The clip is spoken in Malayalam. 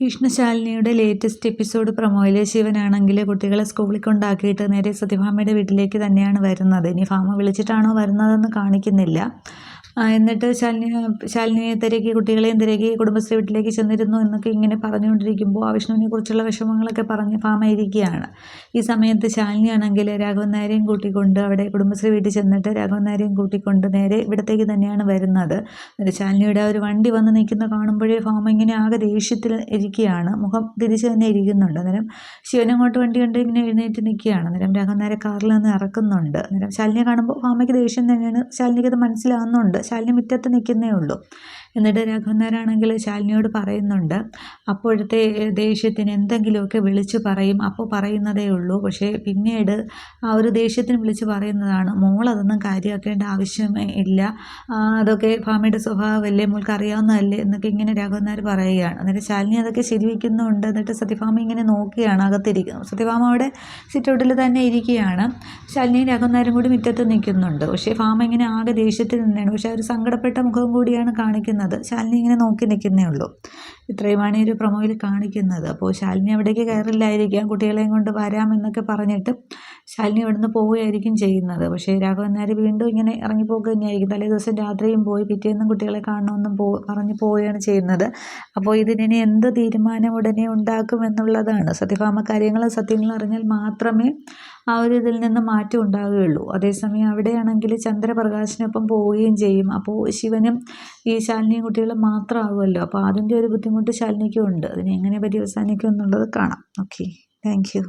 വിഷ്ണുശാലിനിയുടെ ലേറ്റസ്റ്റ് എപ്പിസോഡ് പ്രൊമോയിലെ ശിവനാണെങ്കിൽ കുട്ടികളെ സ്കൂളിൽ കൊണ്ടാക്കിയിട്ട് നേരെ സത്യഭാമയുടെ വീട്ടിലേക്ക് തന്നെയാണ് വരുന്നത്. ഇനി ഭാമ വിളിച്ചിട്ടാണോ വരുന്നതെന്ന് കാണിക്കുന്നില്ല. എന്നിട്ട് ശാലിനിയെ തിരക്കി, കുട്ടികളെയും തിരക്കി കുടുംബശ്രീ വീട്ടിലേക്ക് ചെന്നിരുന്നു എന്നൊക്കെ ഇങ്ങനെ പറഞ്ഞുകൊണ്ടിരിക്കുമ്പോൾ വിഷ്ണുവിനെ കുറിച്ചുള്ള വിഷമങ്ങളൊക്കെ പറഞ്ഞ് ഭാമ ഇരിക്കുകയാണ്. ഈ സമയത്ത് ശാലിനിയാണെങ്കിൽ രാഘവൻ നായരെയും കൂട്ടിക്കൊണ്ട് അവിടെ കുടുംബശ്രീ വീട്ടിൽ ചെന്നിട്ട് രാഘവൻ നായരെയും കൂട്ടിക്കൊണ്ട് നേരെ ഇവിടത്തേക്ക് തന്നെയാണ് വരുന്നത്. എന്നിട്ട് ശാലിനിയുടെ ഒരു വണ്ടി വന്ന് നിൽക്കുന്ന കാണുമ്പോഴേ ഭാമ ഇങ്ങനെ ആകെ ദേഷ്യത്തിൽ ഇരിക്കുകയാണ്. മുഖം തിരിച്ച് തന്നെ ഇരിക്കുന്നുണ്ട്. അന്നേരം ശിവനങ്ങോട്ട് വണ്ടി കണ്ട് ഇങ്ങനെ എഴുന്നേറ്റ് നിൽക്കുകയാണ്. അന്നേരം രാഘവൻ നായരെ കാറിൽ നിന്ന് ഇറക്കുന്നുണ്ട്. അന്നേരം ശാലിനിയെ കാണുമ്പോൾ ഭാമയ്ക്ക് ദേഷ്യം തന്നെയാണ്. ശാലിനിക്ക് അത് മനസ്സിലാവുന്നുണ്ട്. ശാലിനി മുറ്റത്ത് നിൽക്കുന്നേ ഉള്ളൂ. എന്നിട്ട് രാഘവൻ നായരാണെങ്കിൽ ശാലിനിയോട് പറയുന്നുണ്ട്, അപ്പോഴത്തെ ദേഷ്യത്തിന് എന്തെങ്കിലുമൊക്കെ വിളിച്ചു പറയും, അപ്പോൾ പറയുന്നതേ ഉള്ളൂ. പക്ഷേ പിന്നീട് ആ ഒരു ദേഷ്യത്തിന് വിളിച്ച് പറയുന്നതാണ്. മോളതൊന്നും കാര്യമാക്കേണ്ട ആവശ്യമേ ഇല്ല, അതൊക്കെ ഭാമയുടെ സ്വഭാവമല്ലേ, മോൾക്ക് അറിയാവുന്നതല്ലേ എന്നൊക്കെ ഇങ്ങനെ രാഘവൻ നായർ പറയുകയാണ്. എന്നിട്ട് ശാലിനി അതൊക്കെ ശരിവെക്കുന്നുണ്ട്. എന്നിട്ട് സത്യഭാമ ഇങ്ങനെ നോക്കുകയാണ് അകത്തിരിക്കുന്നത്. സത്യഭാമ അവിടെ സിറ്റൗട്ടിൽ തന്നെ ഇരിക്കുകയാണ്. ശാലിനിയും രാഘവൻ നായരും കൂടി മുറ്റത്ത് നിൽക്കുന്നുണ്ട്. പക്ഷേ ഭാമ ഇങ്ങനെ ആകെ ദേഷ്യത്തിൽ നിന്നാണ്. പക്ഷേ ഒരു സങ്കടപ്പെട്ട മുഖം കൂടിയാണ് കാണിക്കുന്നത്. ശാലിനി ഇങ്ങനെ നോക്കി നിൽക്കുന്നേ ഉള്ളൂ. ഇത്രയുമാണ് ഈ ഒരു പ്രൊമോയിൽ കാണിക്കുന്നത്. അപ്പോൾ ശാലിനി അവിടേക്ക് കയറില്ലായിരിക്കാം, കുട്ടികളെയും കൊണ്ട് വരാമെന്നൊക്കെ പറഞ്ഞിട്ട് ശാലിനി ഇവിടുന്ന് പോവുകയായിരിക്കും ചെയ്യുന്നത്. പക്ഷേ രാഘവൻ നായർ വീണ്ടും ഇങ്ങനെ ഇറങ്ങിപ്പോക്ക് തന്നെയായിരിക്കും. തലേ ദിവസം രാത്രിയും പോയി, പിറ്റേന്നും കുട്ടികളെ കാണണമെന്നും പറഞ്ഞ് പോവുകയാണ് ചെയ്യുന്നത്. അപ്പോൾ ഇതിനി എന്ത് തീരുമാനം ഉടനെ ഉണ്ടാക്കുമെന്നുള്ളതാണ്. സത്യഭാമ കാര്യങ്ങളും സത്യങ്ങളും അറിഞ്ഞാൽ മാത്രമേ ആ ഒരു ഇതിൽ നിന്ന് മാറ്റം ഉണ്ടാവുകയുള്ളൂ. അതേസമയം അവിടെയാണെങ്കിൽ ചന്ദ്രപ്രകാശിനൊപ്പം പോവുകയും ചെയ്യും. അപ്പോൾ ശിവനും ഈ ശാലിനിയും കുട്ടികളും മാത്രമാകുമല്ലോ. അപ്പോൾ അതിൻ്റെ ഒരു ബുദ്ധിമുട്ട് ശാലിനിക്കും ഉണ്ട്. അതിനെ എങ്ങനെ പര്യവസാനിക്കും എന്നുള്ളത് കാണാം. Okay, thank you.